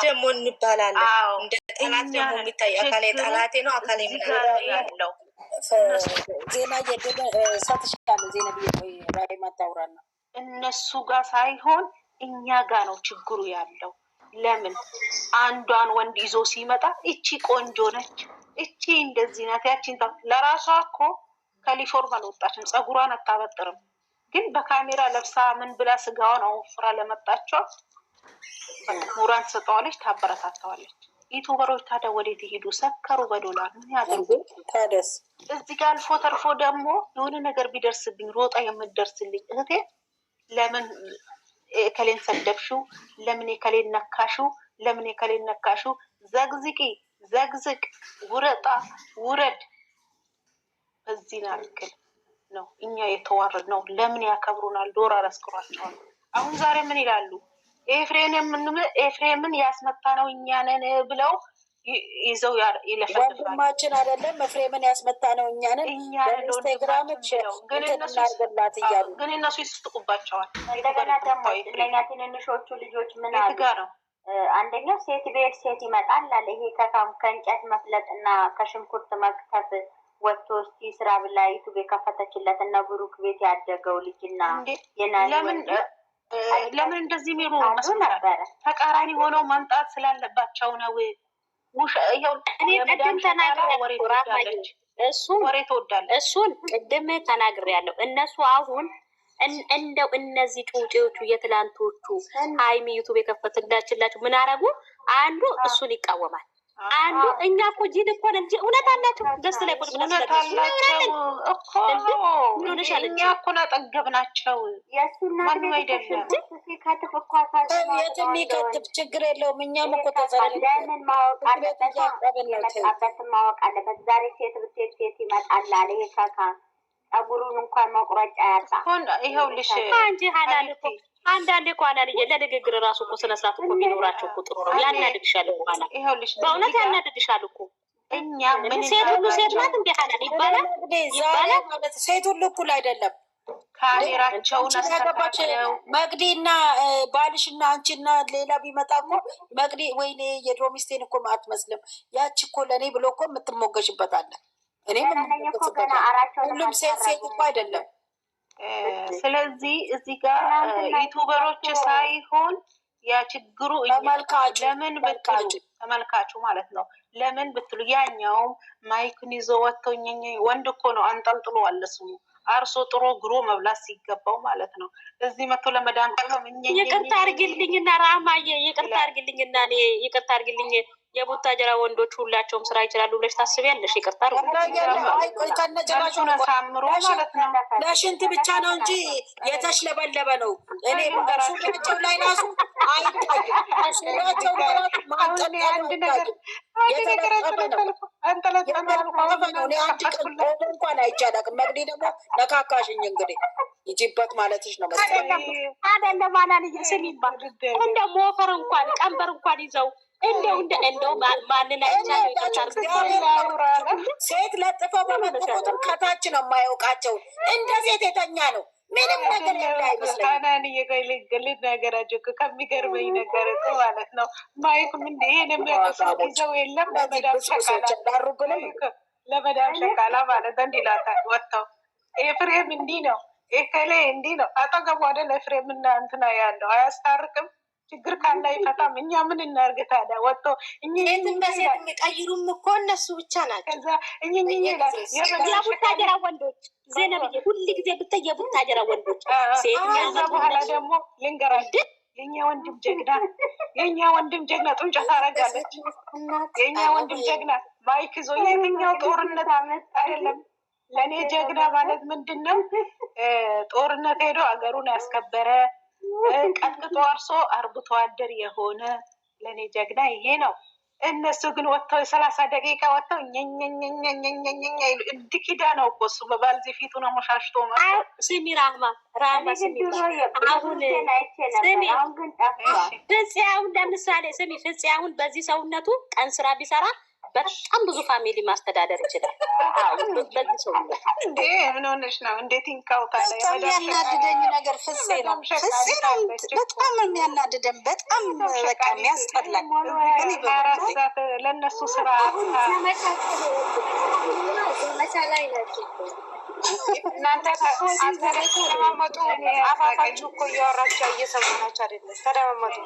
ደግሞ እንባላለን። እንደ ጠላት ደግሞ የሚታይ አካሌ ጠላቴ ነው አካሌ ምናምን ያለው ዜና እየደደ ሳትሻለ ዜና ብዬ ራይ ማታውራ ነው እነሱ ጋር ሳይሆን እኛ ጋር ነው ችግሩ ያለው። ለምን አንዷን ወንድ ይዞ ሲመጣ እቺ ቆንጆ ነች እቺ እንደዚህ ናት ያቺን ለራሷ እኮ ካሊፎርኒያ አልወጣችም ጸጉሯን አታበጥርም ግን በካሜራ ለብሳ ምን ብላ ስጋዋን አወፍራ ለመጣቸው ሙራን ተሰጣዋለች ታበረታታዋለች። ዩቲዩበሮች ታዲያ ወዴት ይሄዱ? ሰከሩ በዶላር ምን ያደርጉ ታደስ እዚህ ጋር አልፎ ተርፎ ደግሞ የሆነ ነገር ቢደርስብኝ ሮጣ የምትደርስልኝ እህቴ ለምን ከሌን ሰደብሽው? ለምን ከሌን ነካሽው? ለምን ከሌን ነካሽው? ዘግዝቂ ዘግዝቅ ውረጣ ውረድ በዚህ ናልከል ነው እኛ የተዋረድ ነው። ለምን ያከብሩናል? ዶላር አስከራቸዋል። አሁን ዛሬ ምን ይላሉ? ኤፍሬምን ያስመታ ነው እኛ ነን ብለው ይዘው ይለፈፋሉ። ወንድማችን አይደለም ኤፍሬምን ያስመታ ነው እኛ ነን በኢንስታግራም ግን እነሱ ይስጡባቸዋል። እንደገና ደግሞ ለኛ ትንንሾቹ ልጆች ምን አሉ? አንደኛው ሴት ቤት ሴት ይመጣል አለ። ይሄ ከእንጨት መፍለጥና ከሽንኩርት መክተፍ ወጥቶ እስቲ ስራ ብላ ዩቲዩብ የከፈተችለት እና ብሩክ ቤት ያደገው ልጅና ለምን እንደዚህ የሚሉ ነበረ? ተቃራኒ ሆነው መምጣት ስላለባቸው ነው። እኔ ቅድም ተናግሬያለሁ። እሱን ቅድም ተናግሬያለሁ። እነሱ አሁን እንደው እነዚህ ጩጬዎቹ የትላንቶቹ ሃይሚ ዩቲዩብ የከፈተላችላችሁ ምን አረጉ? አንዱ እሱን ይቃወማል። አንዱ እኛ እኮ ጂን እኮ እንጂ እውነት አላቸው። ደስ ላይ ቁጭ ብለን እኛ እኮ ናጠገብናቸው። ማንም አይደለም የሚከትፍ ችግር የለውም። እኛም እኮ ለምን ማወቅ አለበት። ዛሬ ሴት ብትሄድ ሴት ይመጣል አለ። ይሄ ካካ ጸጉሩን እንኳን መቁረጫ ያጣ ይኸውልሽ አንቺ ሀላል እኮ አንዳንዴ እኮ ሀላል ለንግግር ራሱ እኮ ስነ ስርዓት እኮ ቢኖራቸው እኮ ጥሩ ነው። ያናድድሻል እኮ ሀላል በእውነት ያናድድሻል እኮ። እኛ ምን ሴት ሁሉ ሴት ናት እንደ ሀላል ይባላል ማለት ሴት ሁሉ እኩል አይደለም። ካሜራቸውን አስተካክለው መቅዲና ባልሽና አንቺና ሌላ ቢመጣ እኮ መቅዲ ወይኔ የድሮ ሚስቴን እኮ አትመስልም ያቺ እኮ ለእኔ ብሎ እኮ የምትሞገሽበት አለ። እኔ ሁሉም ሴት ሴት እኮ አይደለም። ስለዚህ እዚህ ጋር ዩቲዩበሮች ሳይሆን ያ ችግሩ ለምን ብትሉ ተመልካቹ ማለት ነው። ለምን ብትሉ ያኛውም ማይክን ይዞ ወጥቶኝ ወንድ እኮ ነው አንጠልጥሎ አለ ስሙ አርሶ ጥሮ ግሮ መብላት ሲገባው ማለት ነው። እዚህ መጥቶ ለመዳም ይቅርታ አድርግልኝና ራማዬ ይቅርታ አድርግልኝና እኔ ይቅርታ አድርግልኝ የቡታጀራ ወንዶች ሁላቸውም ስራ ይችላሉ ብለሽ ታስቢያለሽ? ይቅርታ ከነጭራሹ ሳምሮ ማለት ነው። ለሽንት ብቻ ነው እንጂ የተሽለበለበ ነው። እኔ ሱሪያቸው ላይ ራሱ አይታይም። ሱሪያቸው ላይ ራሱ ማጠን አንድ ነገር የተለጠፈ ነው። እኔ አንድ ቀን እንኳን አይቻላቅም። መግዲ ደግሞ ነካካሽኝ እንግዲህ ይጅበት ማለትሽ ነው መሰለኝ። አይደለም አላልዬ ስሚባ እንደ ሞፈር እንኳን ቀንበር እንኳን ይዘው እንደው ማንን አይቻልም። ሴት ለጥፈው በመጠቁትም ከታች ነው የማያውቃቸው። እንደ ሴት የተኛ ነው ምንም ነገር ያለ አይመስለኝም። ነገራቸው ከሚገርመኝ ነገር ማለት ነው። ማይኩም ይሄን የሚያቀሳት ይዘው የለም ለመዳም ሸቃላ ማለት እንዲላታል ወጥተው ኤፍሬም እንዲህ ነው ኤከሌ እንዲህ ነው አጠገቡ አይደል ኤፍሬም እና እንትና ያለው አያስታርቅም። ችግር ካለ አይፈታም። እኛ ምን እናርግ ታዲያ? ወጥቶ ሴት በሴት የሚቀይሩም እኮ እነሱ ብቻ ናቸው። ከዛ የቡታጀራ ወንዶች ዜናብዬ ሁሉ ጊዜ ብታይ የቡታጀራ ወንዶች ሴት ከዛ በኋላ ደግሞ ልንገራችሁ የኛ ወንድም ጀግና ጡንጫ ታረጋለች። የኛ ወንድም ጀግና ማይክ ይዞ የትኛው ጦርነት አይደለም ለእኔ ጀግና ማለት ምንድን ነው? ጦርነት ሄዶ አገሩን ያስከበረ ቀጥቅጦ አርሶ አርብቶ አደር የሆነ ለእኔ ጀግና ይሄ ነው። እነሱ ግን ወጥተው 30 ደቂቃ ወጥተው እንድኪዳ ነው እኮ እሱ በባልዚ ፊቱ ነው ሞሻሽቶ ስሚ ራህማ ስሚ አሁን ስሚ ፍፄ አሁን ለምሳሌ ስሚ ፍፄ አሁን በዚህ ሰውነቱ ቀን ስራ ቢሰራ በጣም ብዙ ፋሚሊ ማስተዳደር ይችላል። በዚህ ሰው እንዴ ምን ሆነሽ ነው? እንዴት ይንካውታል? በጣም የሚያናድደኝ ነገር ፍፄ ነው። ፍፄ ነው በጣም የሚያናድደኝ፣ በጣም በቃ የሚያስጠላኝ። ለእነሱ ስራ ዘመቻ ላይ ናቸው። እናንተ ተደማመጡ። አፋፋችሁ እኮ እያወራችሁ እየሰማናችሁ አይደለም? ተደማመጡ።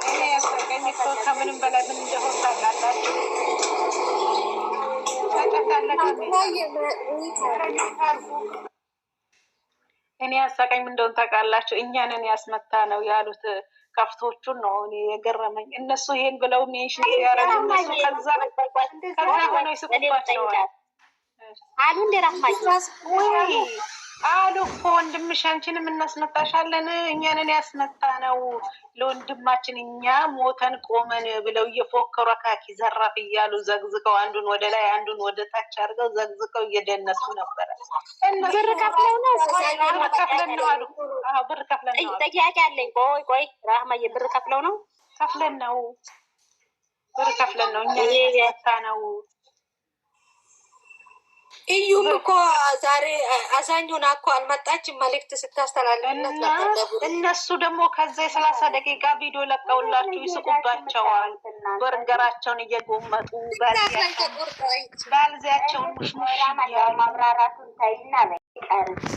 እኔ ያስጠቀኝ እኮ ከምንም በላይ ምን እንደሆነ ታውቃላችሁ? እኔ ያሳቀኝ ምን እንደሆነ ታውቃላችሁ? እኛንን ያስመታ ነው ያሉት ከፍቶቹን ነው እኔ የገረመኝ። እነሱ ይሄን ብለው ሜንሽን ያረጉ እነሱ ከዛ ሆነው ይስቁባቸዋል አሉ እንደ ራማይ አሉ እኮ ወንድምሽ አንቺንም እናስመታሻለን፣ እኛንን ያስመታ ነው ለወንድማችን፣ እኛ ሞተን ቆመን ብለው እየፎከሩ አካኪ ዘራፍ እያሉ ዘግዝቀው አንዱን ወደ ላይ አንዱን ወደ ታች አድርገው ዘግዝቀው እየደነሱ ነበረ። ብር ከፍለው ነው ከፍለን ነው አሉ። ብር ከፍለን ነው። ጥያቄ አለኝ። ቆይ ራህማዬ ብር ከፍለው ነው? ከፍለን ነው፣ ብር ከፍለን ነው፣ እኛ ያስመታ ነው። እዩም እኮ ዛሬ አዛኙን እኮ አልመጣችም፣ መልዕክት ስታስተላልፍለት ነበር። እነሱ ደግሞ ከዛ የ30 ደቂቃ ቪዲዮ ለቀውላችሁ ይስቁባቸዋል። በርገራቸውን እየጎመጡ ባልዚያቸውን ሙሽሙሽ ማብራራቱን ታይና በቀርስ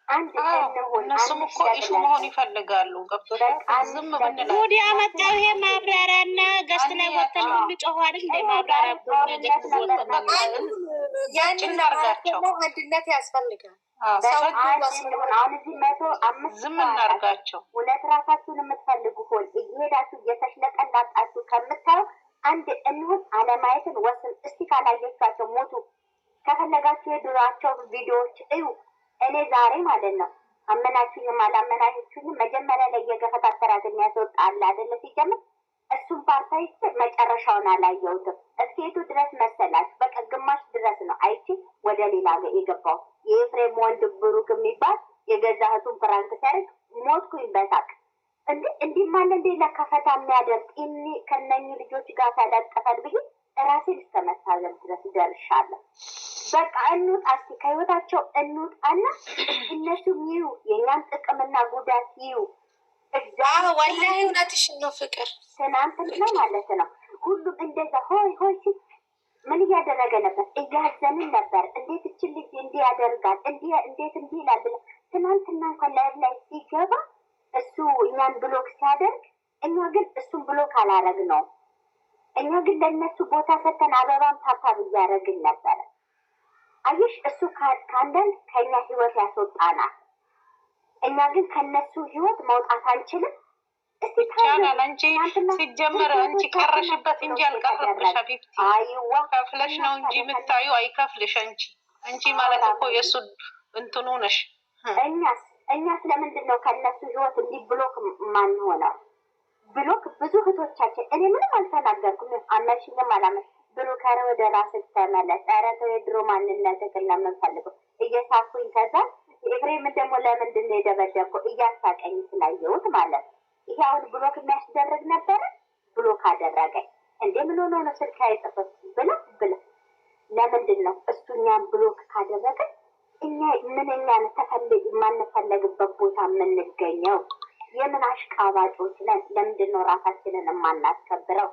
እነሱም እኮ ኢሹ መሆን ይፈልጋሉ። ገብቶሻል? ዝም ብንላ ሙዲ አመጣው። ይሄ ማብራሪያና ገስት ላይ ወተን እንጮሃለን እንደ ማብራሪያ ያንን እናርጋቸው። አንድነት ያስፈልጋል። ዝም እናርጋቸው። ሁለት ራሳችሁን የምትፈልጉ ሆን እየሄዳችሁ እየተሽለቀላጣችሁ ከምታዩ አንድ እንሁን። አለማየትን ወስን። እስቲ ካላየቻቸው ሞቱ። ከፈለጋችሁ የድሯቸው ቪዲዮዎች እዩ። እኔ ዛሬ ማለት ነው አመናችሁኝም አላመናችሁኝም መጀመሪያ ላይ እየገፈታተራት የሚያስወጣ አለ አይደለ? ሲጀምር እሱም ፓርታይስ መጨረሻውን አላየሁትም። እስከ የቱ ድረስ መሰላችሁ? በቃ ግማሽ ድረስ ነው አይቺ ወደ ሌላ የገባው። የኤፍሬም ወንድ ብሩክ የሚባል የገዛ እህቱን ፕራንክ ሲያደርግ ሞትኩኝ በሳቅ። እንዲህ ማለ እንዴ ለከፈታ የሚያደርግ ከነኝ ልጆች ጋር ታዳጠፋል ብዬ ራሴን እስከመታዘብ ድረስ ደርሻለሁ። በቃ እንውጣ እስኪ ከህይወታቸው እንውጣና እነሱ ይዩ የእኛን ጥቅምና ጉዳት ይዩ። ወላሂ እውነትሽን ነው ፍቅር። ትናንትና ማለት ነው ሁሉም እንደዛ ሆይ ሆይ ሲል ምን እያደረገ ነበር? እያዘንን ነበር። እንዴት እችን ልጅ እንዲህ ያደርጋል እንዴት እንዲህ ይላል ብለን ትናንትና እንኳን ላይ ሲገባ እሱ እኛን ብሎክ ሲያደርግ፣ እኛ ግን እሱን ብሎክ አላረግ ነው። እኛ ግን ለእነሱ ቦታ ሰተን አበባም ታታብ እያደረግን ነበረ። አየሽ እሱ ከአንዳንድ ከእኛ ህይወት ያስወጣናል። እኛ ግን ከነሱ ህይወት መውጣት አንችልም። ይቻላል። አንቺ ሲጀመር አንቺ ቀረሽበት እንጂ አልቀረብሽ። ሀቢብቲ ከፍለሽ ነው እንጂ የምታዩ አይከፍልሽ። አንቺ ማለት እኮ የእሱ እንትኑ ነሽ። እኛስ ለምንድን ነው ከነሱ ህይወት እንዲህ ብሎክ ማን ሆነው? ብሎክ ብዙ እህቶቻችን እኔ ምንም አልተናገርኩም። አመሽኝም አላመሽ ብሎክ ኧረ ወደ ራስህ ተመለስ፣ ኧረ ተው የድሮ ማንነትህን ለምንፈልገው እየሳኩኝ ከዛ ኤፍሬምን ደግሞ ለምንድን ነው የደበደብኩ እያሳቀኝ ስላየሁት ማለት ነው። ይሄ አሁን ብሎክ የሚያስደርግ ነበረ። ብሎክ አደረገኝ። እንዴ ምን ሆኖ ነው ስልክ አይጽፍም ብለህ ለምንድን ነው እሱ እኛን ብሎክ ካደረገ እኛ ምንኛን የማንፈለግበት ቦታ የምንገኘው? የምን አሽቃባጮች ነን? ለምንድን ነው ራሳችንን የማናስከብረው?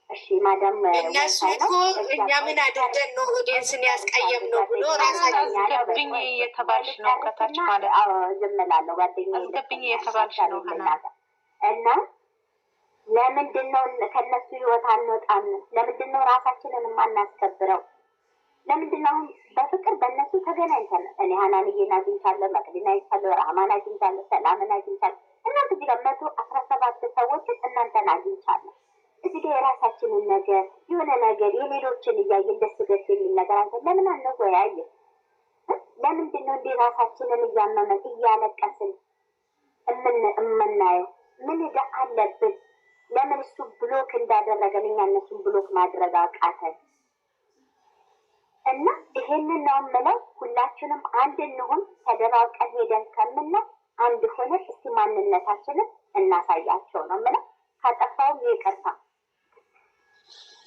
እሺ ማዳም እነሱ እኮ እኛ ምን አድርገን ነው ኦዲየንስን ያስቀየም ነው ብሎ ራሳችን አስገብኝ እየተባልሽ ነው ከታች ማለት ዝም እላለሁ። ጓደኛዬ አስገብኝ እየተባልሽ ነው እና ለምንድን ነው ከነሱ ህይወት አንወጣም? ለምንድን ነው ራሳችንን የማናስከብረው? ለምንድን ነው አሁን በፍቅር በእነሱ ተገናኝተን እኔ ሀናንዬን አግኝቻለሁ፣ መቅዲን አግኝቻለሁ፣ ራህማን አግኝቻለሁ፣ ሰላምን አግኝቻለሁ። እናንተ እዚህ ጋር 117 ሰዎችን እናንተን አግኝቻለሁ። እዚህ ጋር የራሳችንን ነገር የሆነ ነገር የሌሎችን እያየን ደስ ደስ የሚል ነገር አንተ ለምን አንወያየ? ለምንድን ነው እንዲህ ራሳችንን እያመመን እያለቀስን የምናየው? ምን ዕዳ አለብን? ለምን እሱ ብሎክ እንዳደረገን እኛ እነሱን ብሎክ ማድረግ አቃተን? እና ይሄንን ነው የምለው። ሁላችንም አንድ እንሁን። ተደባብቀን ሄደን ከምናይ አንድ ሆነ እስቲ ማንነታችንን እናሳያቸው ነው የምለው። ካጠፋውም ይቅርታ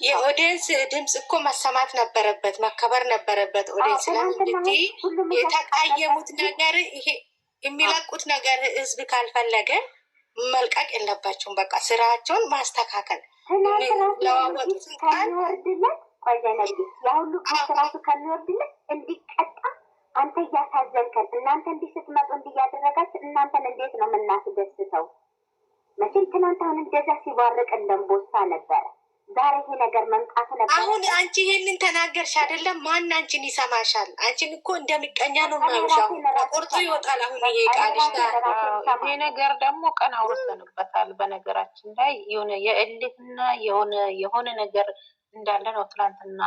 የኦዲየንስ ድምፅ እኮ መሰማት ነበረበት፣ መከበር ነበረበት። ኦዲየንስ ለምንድን የተቃየሙት ነገር ይሄ የሚለቁት ነገር ህዝብ ካልፈለገ መልቀቅ የለባቸውም። በቃ ስራቸውን ማስተካከል ለዋወጡትን ቃል ያሁሉ ስራቱ ከሚወርድለት እንዲቀጣ አንተ እያሳዘንከን እናንተ እንዲህ ስትመጡ እንዲህ እያደረጋችሁ እናንተን እንዴት ነው የምናስደስተው? መቼም ትናንት አሁን እንደዛ ሲባርቅ እንደንቦሳ ነበረ። ዛሬ ይሄ ነገር መምጣት ነበር። አሁን አንቺ ይሄንን ተናገርሽ አይደለም? ማን አንቺን ይሰማሻል? አንቺን እኮ እንደሚቀኛ ነው ማውሻው ተቆርጦ ይወጣል። አሁን ይሄ ቃልሽ ይሄ ነገር ደግሞ ቀን አውርተንበታል። በነገራችን ላይ የሆነ የእልህና የሆነ ነገር እንዳለ ነው። ትላንትና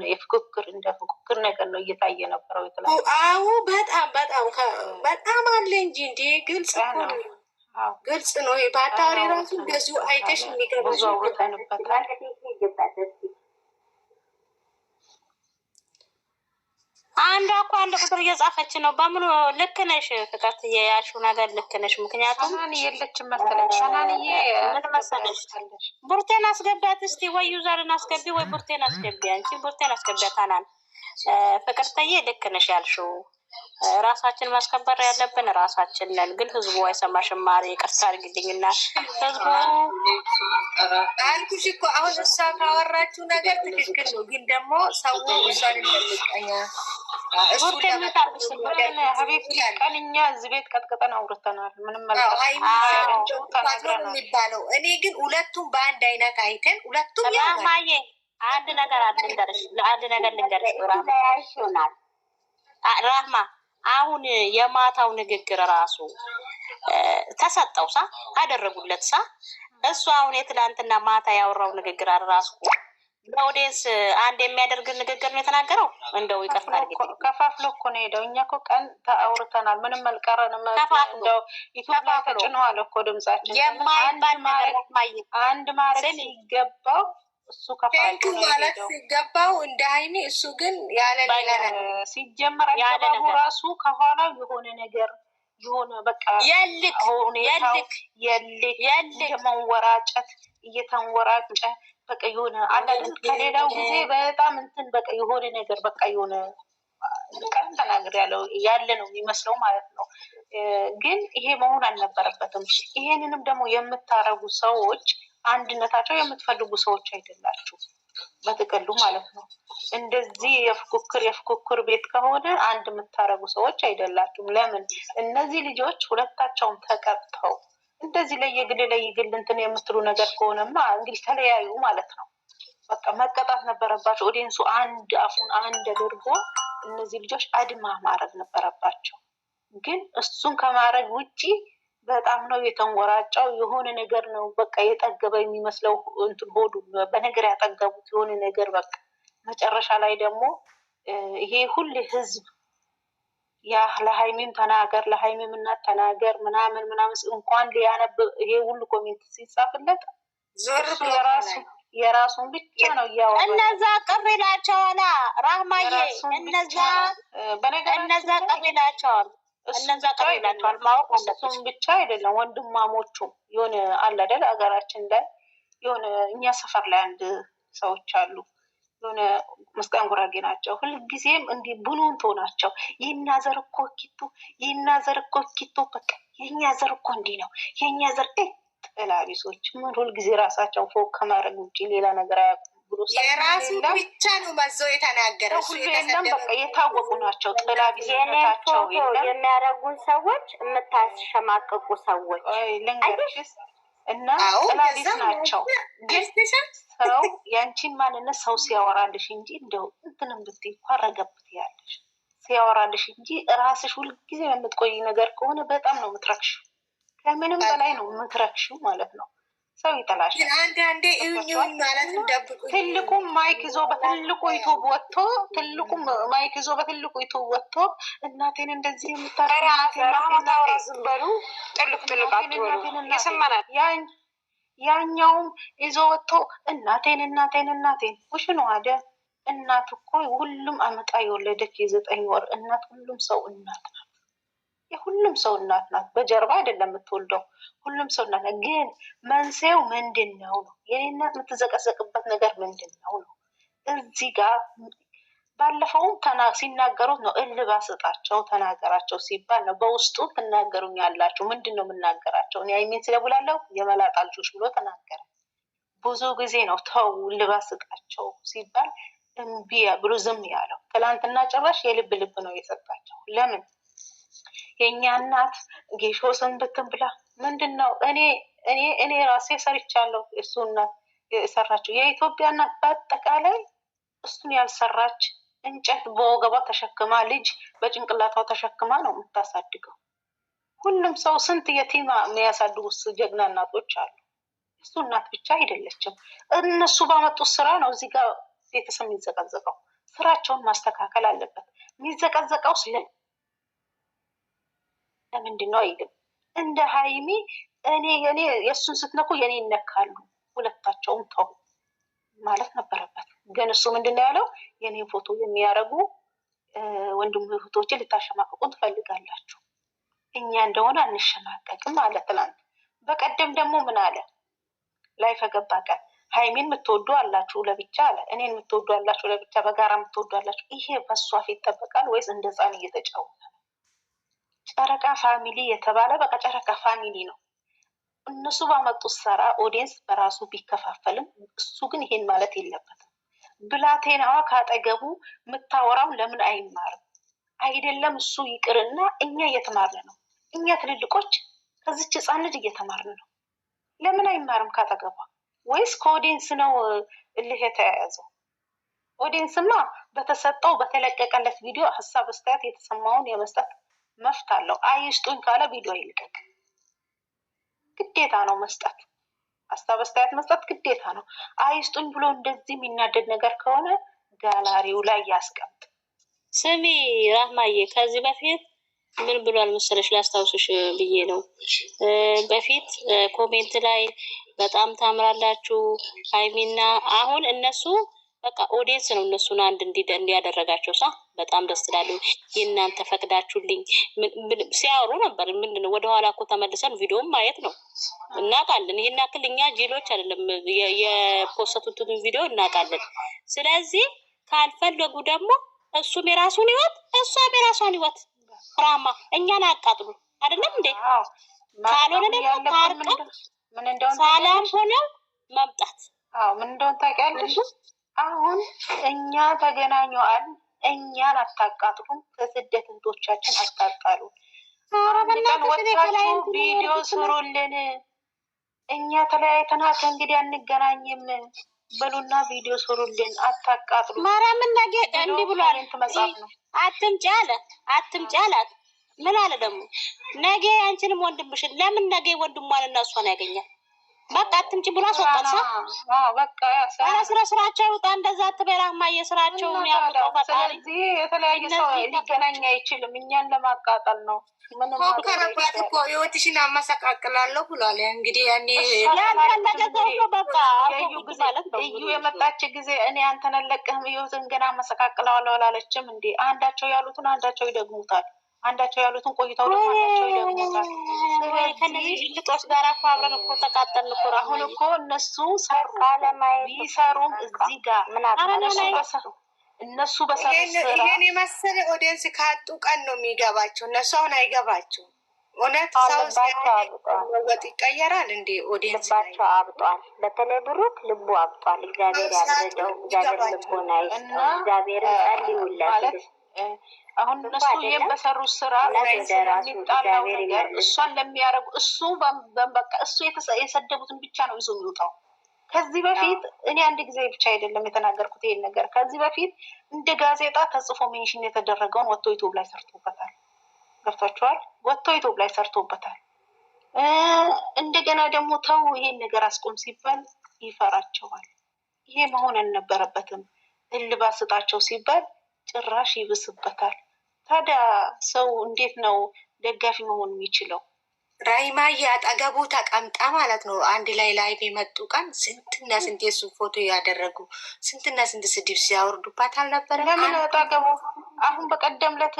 የፍክክር እንደ ፍክክር ነገር ነው እየታየ ነበረው። አዎ በጣም አለ እንጂ እንዴ ግልጽ ነው። ግልጽ ነው። ባታሪ ራሱ እንደዚሁ አይተሽ የሚገባሽ አውርተንበታል። አንዷ እኮ አንድ ቁጥር እየጻፈች ነው። በምኑ ልክ ነሽ ፍቅርት ያልሽው ነገር ልክ ነሽ። ምክንያቱም ሻናንዬ የለችም መሰለኝ። ሻናንዬ ምን መሰለሽ ቡርቴን አስገቢያት እስቲ፣ ወይ ዩዘርን አስገቢ ወይ ቡርቴን አስገቢ። አንቺ ቡርቴን አስገቢያት አናል ፍቅርተዬ ልክ ነሽ ያልሽው። ራሳችን ማስከበር ያለብን ራሳችን ነን። ግን ህዝቡ አይሰማሽም። ማሪ ይቅርታ አድርጊልኝና ህዝቡ አልኩሽ እኮ አሁን እሷ ካወራችው ነገር ትክክል ነው። ግን ደግሞ ሰው እሷን እንደሚቀኛ ቀንኛ እዚህ ቤት ቀጥቅጠን አውርተናል። ምንም የሚባለው እኔ ግን ሁለቱም በአንድ አይነት አይተን ሁለቱም ማየ አንድ ነገር ልንገርሽ፣ ለአንድ ነገር ልንገርሽ ይሆናል ራህማ አሁን የማታው ንግግር ራሱ ተሰጠው ሳ አደረጉለት ሳ እሱ አሁን የትላንትና ማታ ያወራው ንግግር ራሱ ለኦዲየንስ አንድ የሚያደርግ ንግግር ነው የተናገረው። እንደው ይቀርታል ከፋፍሎ እኮ ነው ሄደው። እኛ እኮ ቀን ተአውርተናል። ምንም አልቀረንም። እንደው ኢትዮጵያ ተጭነዋል እኮ ድምጻችን የማይባል ነገር አንድ ማለት ሲገባው እሱ ከፋልኩ ማለት ሲገባው እንደ ሀይሚ እሱ ግን ያለ ሌላ ነገር ሲጀመር አገባቡ ራሱ ከኋላ የሆነ ነገር የሆነ በቃ የልክ መንወራጨት እየተንወራጨ በቃ የሆነ አላልን ከሌላው ጊዜ በጣም እንትን በቃ የሆነ ነገር በቃ የሆነ ቀን ተናግር ያለ ነው የሚመስለው ማለት ነው። ግን ይሄ መሆን አልነበረበትም። ይሄንንም ደግሞ የምታረጉ ሰዎች አንድነታቸው የምትፈልጉ ሰዎች አይደላችሁ በጥቅሉ ማለት ነው። እንደዚህ የፍክክር ቤት ከሆነ አንድ የምታረጉ ሰዎች አይደላችሁም። ለምን እነዚህ ልጆች ሁለታቸውም ተቀጥተው እንደዚህ ለየግል እንትን የምትሉ ነገር ከሆነማ እንግዲህ ተለያዩ ማለት ነው። በቃ መቀጣት ነበረባቸው። ኦዲየንሱ አንድ አፉን አንድ አድርጎ እነዚህ ልጆች አድማ ማድረግ ነበረባቸው። ግን እሱን ከማድረግ ውጪ በጣም ነው የተንወራጫው። የሆነ ነገር ነው በቃ የጠገበ የሚመስለው እንትን ሆዱ በነገር ያጠገቡት የሆነ ነገር በቃ መጨረሻ ላይ ደግሞ ይሄ ሁሉ ህዝብ ያ ለሃይሚም ተናገር ለሃይሚም እናት ተናገር ምናምን እንኳን ሊያነብ ይሄ ሁሉ ኮሜንት ሲጻፍለት ዞር የራሱን ብቻ ነው እያወራ። እነዛ ቅር ይላቸዋል ራህማዬ፣ እነዛ ቅር ይላቸዋል። እነዛ ቅር ይላቸዋል። ማወቅ እሱም ብቻ አይደለም ወንድማሞቹም የሆነ አለ አይደል ሀገራችን ላይ የሆነ እኛ ሰፈር ላይ አንድ ሰዎች አሉ የሆነ መስቀን ጉራጌ ናቸው። ሁልጊዜም እንዲህ ቡኑንቶ ናቸው። የኛ ዘር እኮ ኪቱ በቃ የኛ ዘር እኮ እንዲህ ነው የኛ ዘር ጥላቢሶች ምን ሁልጊዜ ራሳቸው ፎቅ ከማድረግ ውጭ ሌላ ነገር አያውቁም ብሎ የራሱ ብቻ ነው መዞ የተናገረው። ሁሌም በቃ የታወቁ ናቸው። ጥላቢስነታቸው የሚያደርጉን ሰዎች የምታሸማቅቁ ሰዎች ልንገርሽስ እና ጥላቢስ ናቸው። ግን ሰው ያንቺን ማንነት ሰው ሲያወራልሽ እንጂ እንደው እንትንም ብትይ ኳረገብት ያለሽ ሲያወራልሽ እንጂ ራስሽ ሁልጊዜ የምትቆይ ነገር ከሆነ በጣም ነው የምትረክሽው። ከምንም በላይ ነው የምትረክሽው ማለት ነው። ሰው ይጠላሻል። አንዳንዴ እዩኝ ማለት እንደብቁ ትልቁም ማይክ ይዞ በትልቁ ዩቱብ ወጥቶ እናቴን እንደዚህ የምታረዝበሉ ይሰማናል። ያኛውም ይዞ ወጥቶ እናቴን ውሽ ነው አደ እናት እኮ ሁሉም አመጣ የወለደች የ9 ወር እናት ሁሉም ሰው እናት ናት። የሁሉም ሰው እናት ናት። በጀርባ አይደለም የምትወልደው። ሁሉም ሰው እናት ናት። ግን መንስኤው ምንድን ነው ነው? የኔ እናት የምትዘቀዘቅበት ነገር ምንድን ነው ነው? እዚህ ጋር ባለፈውም ሲናገሩት ነው እልባት ስጣቸው ተናገራቸው ሲባል ነው። በውስጡ ትናገሩኛላችሁ። ምንድን ነው የምናገራቸው? እኔ አይሜን ስለብላለሁ የመላጣ ልጆች ብሎ ተናገረ። ብዙ ጊዜ ነው ተው እልባት ስጣቸው ሲባል እምቢ ብሎ ዝም ያለው። ትላንትና ጭራሽ የልብ ልብ ነው የሰጣቸው። ለምን? የእኛ እናት ጌሾ ሰንብትን ብላ ምንድን ነው እኔ ራሴ ሰርቻለሁ። እሱ እናት የሰራችው የኢትዮጵያ እናት በአጠቃላይ እሱን ያልሰራች እንጨት በወገቧ ተሸክማ ልጅ በጭንቅላቷ ተሸክማ ነው የምታሳድገው። ሁሉም ሰው ስንት የቲማ የሚያሳድጉ ጀግና እናቶች አሉ። እሱ እናት ብቻ አይደለችም። እነሱ ባመጡት ስራ ነው እዚህ ጋር ቤተሰብ የሚዘቀዘቀው። ስራቸውን ማስተካከል አለበት። የሚዘቀዘቀው ለምንድን ነው አይልም። እንደ ሀይሚ እኔ የእሱን ስትነኩ የኔ ይነካሉ። ሁለታቸውም ተው ማለት ነበረበት። ግን እሱ ምንድን ነው ያለው? የኔ ፎቶ የሚያደርጉ ወንድሙ ፎቶዎችን ልታሸማቀቁ ትፈልጋላችሁ፣ እኛ እንደሆነ አንሸማቀቅም አለ ትላንት። በቀደም ደግሞ ምን አለ? ላይ ፈገባ ቀን ሀይሚን የምትወዱ አላችሁ ለብቻ አለ፣ እኔን የምትወዱ አላችሁ ለብቻ፣ በጋራ የምትወዱ አላችሁ። ይሄ በእሷ ፊት ይጠበቃል ወይስ እንደ ህፃን እየተጫወተ ነው? ጨረቃ ፋሚሊ የተባለ በቃ ጨረቃ ፋሚሊ ነው። እነሱ ባመጡት ሰራ ኦዲየንስ በራሱ ቢከፋፈልም እሱ ግን ይሄን ማለት የለበትም። ብላቴናዋ ካጠገቡ የምታወራውን ለምን አይማርም? አይደለም እሱ ይቅርና እኛ እየተማርን ነው። እኛ ትልልቆች ከዚች ህፃን ልጅ እየተማርን ነው። ለምን አይማርም ካጠገቧ? ወይስ ከኦዲየንስ ነው እልህ የተያያዘው? ኦዲየንስማ በተሰጠው በተለቀቀለት ቪዲዮ ሀሳብ አስተያየት የተሰማውን የመስጠት መፍት አለው። አይስጡኝ ካለ ቪዲዮ ይልቀቅ። ግዴታ ነው መስጠት፣ ሀሳብ አስተያየት መስጠት ግዴታ ነው። አይስጡኝ ብሎ እንደዚህ የሚናደድ ነገር ከሆነ ጋላሪው ላይ ያስቀምጥ። ስሚ ራህማዬ፣ ከዚህ በፊት ምን ብሏል መሰለሽ? ላስታውስሽ ብዬ ነው። በፊት ኮሜንት ላይ በጣም ታምራላችሁ ሀይሚና፣ አሁን እነሱ በቃ ኦዲየንስ ነው እነሱን አንድ እንዲያደረጋቸው ሳ በጣም ደስ ይላሉ። የእናንተ ፈቅዳችሁልኝ ሲያወሩ ነበር። ምንድነው ወደኋላ እኮ ተመልሰን ቪዲዮም ማየት ነው እናውቃለን። ይህን ያክል እኛ ጅሎች አይደለም፣ የፖስተቱትን ቪዲዮ እናውቃለን። ስለዚህ ካልፈለጉ ደግሞ እሱም የራሱን ህይወት እሷም የራሷን ህይወት ራማ እኛን አያቃጥሉ አይደለም እንዴ? ካልሆነ ደግሞ ታርቀው ሰላም ሆነው መምጣት። ምን እንደሆነ ታውቂያለሽ? አሁን እኛ ተገናኘዋል። እኛን አታቃጥሉን፣ ከስደት እህቶቻችን አታቃሉ። ቀን ወጥታችሁ ቪዲዮ ስሩልን። እኛ ተለያይተናል ከእንግዲህ አንገናኝም በሉና ቪዲዮ ስሩልን፣ አታቃጥሉ። ማርያምን ነገ እንዲህ ብሏል። አትምጪ አላት። ምን አለ ደግሞ? ነገ አንቺንም ወንድምሽን ለምን ነገ ወንድሟን እና እሷን ያገኛል? በቃ አትምጪ ብሎ አስወጣት። በቃ ስራቸው ይውጣ። እንደዛ አትበላማ። የስራቸው ያውጣው ፈጣሪ። ስለዚህ የተለያየ ሰው ሊገናኝ አይችልም። እኛን ለማቃጠል ነው። ምንም ከረባት እኮ ህይወትሽን አመሰቃቅላለሁ ብሏል። እንግዲህ ያኔ በቃ እዩ የመጣች ጊዜ እኔ አንተን አለቅህም ህይወትን ገና አመሰቃቅለዋለሁ አላለችም እንዴ? አንዳቸው ያሉትን አንዳቸው ይደግሙታል። አንዳቸው ያሉትን ቆይተው ደግሞ አንዳቸው ይደግሙታል። ከነዚህ ልጦች ጋር እኮ አብረን እኮ ተቃጠልን እኮ። አሁን እኮ እነሱ ቢሰሩም እዚህ ጋር እነሱ በሰሩት ስራ ይሄን የመሰለ ኦዲየንስ ካጡ ቀን ነው የሚገባቸው። እነሱ አሁን አይገባቸው። እውነት ሰው ወጥ ይቀየራል እንዴ? ኦዲየንስ ልባቸው አብጧል። በተለይ ብሩክ ልቡ አብጧል። እግዚአብሔር ያድርገው። እግዚአብሔር ልቦና ይስጥ። እግዚአብሔር ጸልዩለት። አሁን እነሱ ይሄን በሰሩት ስራ የሚጣላው ነገር እሷን ለሚያረጉ እሱ የሰደቡትን ብቻ ነው ይዞ የሚወጣው። ከዚህ በፊት እኔ አንድ ጊዜ ብቻ አይደለም የተናገርኩት ይሄን ነገር። ከዚህ በፊት እንደ ጋዜጣ ተጽፎ ሜንሽን የተደረገውን ወጥቶ ዩቲዩብ ላይ ሰርቶበታል። ገብቷቸዋል። ወጥቶ ዩቲዩብ ላይ ሰርቶበታል። እንደገና ደግሞ ተው ይሄን ነገር አስቆም ሲባል ይፈራቸዋል። ይሄ መሆን አልነበረበትም። እልባት ስጣቸው ሲባል ጭራሽ ይብስበታል። ታዲያ ሰው እንዴት ነው ደጋፊ መሆን የሚችለው? ራይማዬ አጠገቡ ተቀምጣ ማለት ነው። አንድ ላይ ላይቭ የመጡ ቀን ስንትና ስንት የሱ ፎቶ ያደረጉ ስንትና ስንት ስድብ ሲያወርዱባት አልነበረ? ለምን አጠገቡ? አሁን በቀደም ዕለት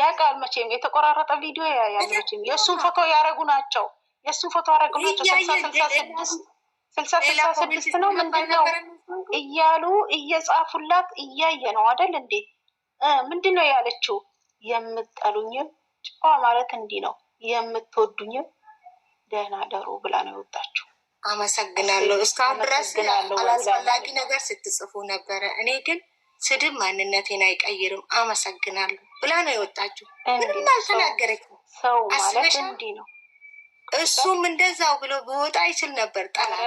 ያውቃል መቼም የተቆራረጠ ቪዲዮ ያያል መቼም የእሱን ፎቶ ያደረጉ ናቸው። የእሱን ፎቶ ያደረጉ ናቸው። 60 ነው ምንድን ነው እያሉ እየጻፉላት እያየ ነው አይደል እንዴ? ምንድን ነው ያለችው? የምጠሉኝም ጨዋ ማለት እንዲህ ነው የምትወዱኝም ደህና ደሩ ብላ ነው የወጣችው። አመሰግናለሁ። እስካሁን ድረስ አላስፈላጊ ነገር ስትጽፉ ነበረ። እኔ ግን ስድብ ማንነቴን አይቀይርም አመሰግናለሁ ብላ ነው የወጣችው። ምንም አልተናገረችም። ሰው ማለት እንዲህ ነው። እሱም እንደዛው ብሎ ቢወጣ ይችል ነበር። ጠላት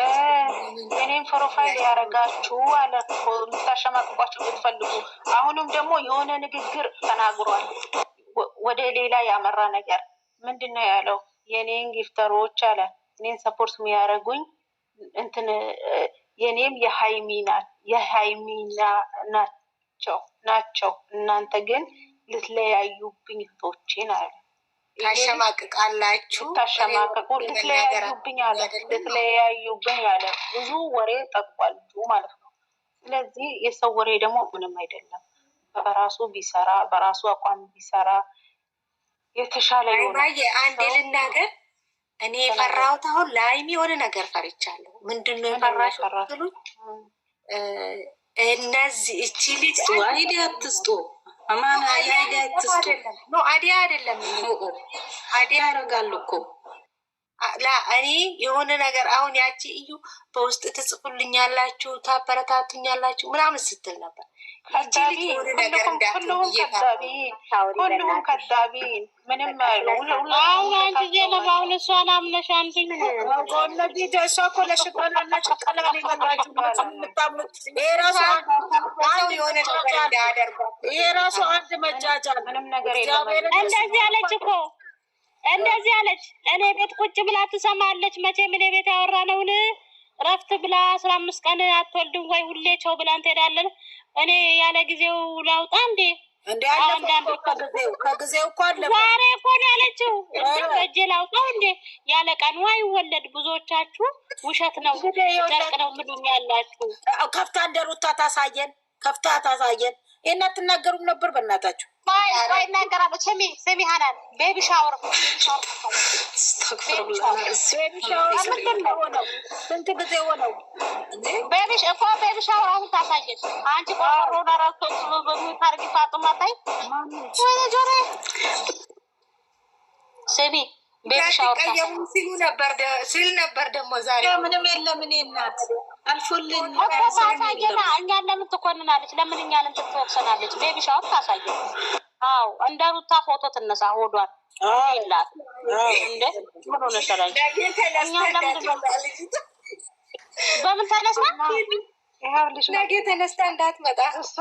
የኔን ፕሮፋይል ያደረጋችሁ አለ እኮ የምታሸማቅቋቸው ብትፈልጉ። አሁንም ደግሞ የሆነ ንግግር ተናግሯል፣ ወደ ሌላ ያመራ ነገር። ምንድን ነው ያለው? የኔን ጊፍተሮች አለ እኔን ሰፖርት የሚያደርጉኝ እንትን የኔም የሃይሚና ናቸው። እናንተ ግን ልትለያዩብኝ እህቶቼን አለ። ታሸማቅቃላችሁ፣ ታሸማቅቁ፣ ልትለያዩብኝ አለ። ብዙ ወሬ ጠቅቋል ማለት ነው። ስለዚህ የሰው ወሬ ደግሞ ምንም አይደለም። በራሱ ቢሰራ በራሱ አቋም ቢሰራ የተሻለ ይሆናል። አንድ ልናገር፣ እኔ የፈራሁት አሁን ላይሚ የሆነ ነገር ፈርቻለሁ። ምንድነው የፈራሁት? እነዚህ እቺ ልጅ አይዲያ አትስጡ፣ አማና አይዲያ አትስጡ። ነው አይዲያ አይደለም፣ አይዲያ ያደርጋሉ እኮ እኔ የሆነ ነገር አሁን ያቺ እዩ በውስጥ ትጽፉልኛላችሁ፣ ታበረታቱኛላችሁ ምናምን ስትል ነበር። ሁሉም ከዳቢ ምንም አሁን አንቺ ዜና አሁን እሷን አምነሽ አንቺ እሷ እኮ ለሽቀላና ጨቀላ ይሄ ራሱ አንድ መጃጃል ምንም ነገር የለም። እንደዚህ አለች እኮ እንደዚህ አለች። እኔ ቤት ቁጭ ብላ ትሰማለች። መቼም እኔ ቤት ያወራነውን ረፍት ብላ 15 ቀን አትወልድም ወይ ሁሌ ቸው ብላን ትሄዳለን። እኔ ያለ ጊዜው ላውጣ እንዴ? ከጊዜው እኮ አለፈ። ዛሬ እኮ ነው ያለችው። እጄ ላውጣው እንዴ? ያለ ቀኑ አይወለድ። ብዙዎቻችሁ ውሸት ነው ጨርቅ ነው ምሉኝ ያላችሁ። ከፍታ እንደሩታ ታሳየን፣ ከፍታ ታሳየን። ይሄን አትናገሩም ነበር በእናታችሁ? ማይ እናገራለሁ። ሰሚ ሀናን ቤቢ ሻወር ስንት ጊዜ ሆነው? ቤቢ ሻወር አሁን ታሳየን። አንቺ ቆርቆሮ ዳራቶ በሚታርጊ ፋጡማታይ ወይ ጆሬ ሰሚ ቤቢ ሻወር ሲል ነበር ደግሞ ዛሬ ምንም የለም። እኔ እናት አልፎልን ታሳየና እኛን ለምን ትኮንናለች? ለምን እኛን ትወቅሰናለች? ቤቢ ሻወር ታሳየን። አዎ እንደ ሩታ ፎቶ ትነሳ ሆዷን ይላት እንዴ ምን ሆነ ሰራኝ? እኛ በምን ተነሳ? ነገ ተነስታ እንዳትመጣ እሷ